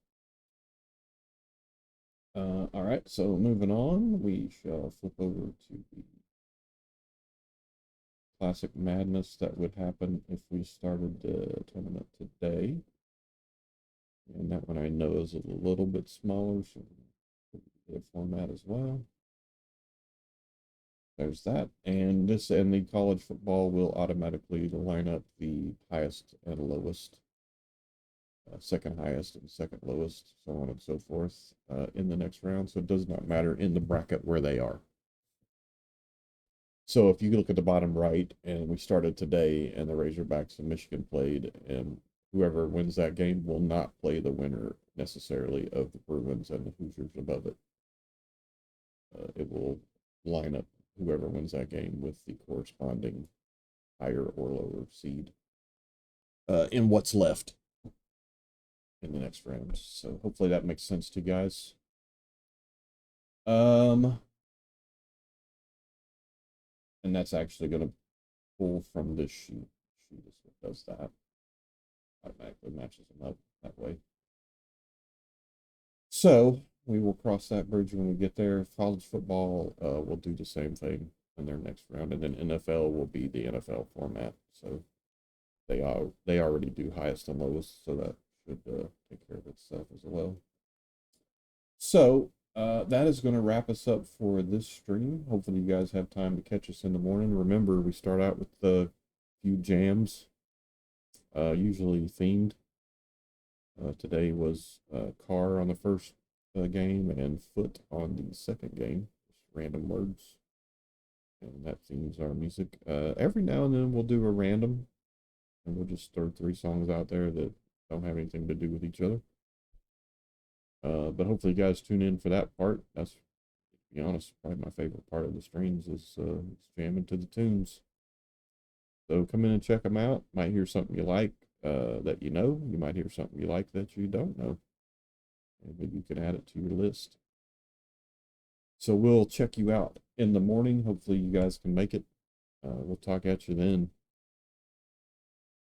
E: All right, so moving on, we shall flip over to the Classic Madness that would happen if we started the tournament today. And that one I know is a little bit smaller, so the format as well. There's that. And this and the college football will automatically line up the highest and lowest, second highest and second lowest, so on and so forth, in the next round. So it does not matter in the bracket where they are. So if you look at the bottom right, and we started today, and the Razorbacks and Michigan played, and whoever wins that game will not play the winner necessarily of the Bruins and the Hoosiers above it. It will line up whoever wins that game with the corresponding higher or lower seed in what's left in the next round. So hopefully that makes sense to you guys. And that's actually going to pull from this sheet. Sheet is what does that. Automatically matches them up that way. So we will cross that bridge when we get there. College football will do the same thing in their next round, and then NFL will be the NFL format. So they already do highest and lowest, so that should take care of itself as well. So that is going to wrap us up for this stream. Hopefully you guys have time to catch us in the morning. Remember, we start out with a few jams, usually themed. Today was car on the first game and foot on the second game. Just random words. And that themes our music. Every now and then we'll do a random, and we'll just throw 3 songs out there that don't have anything to do with each other. But hopefully you guys tune in for that part. That's, to be honest, probably my favorite part of the streams is jamming to the tunes. So come in and check them out. Might hear something you like that you know. You might hear something you like that you don't know. And maybe you can add it to your list. So we'll check you out in the morning. Hopefully you guys can make it. We'll talk at you then.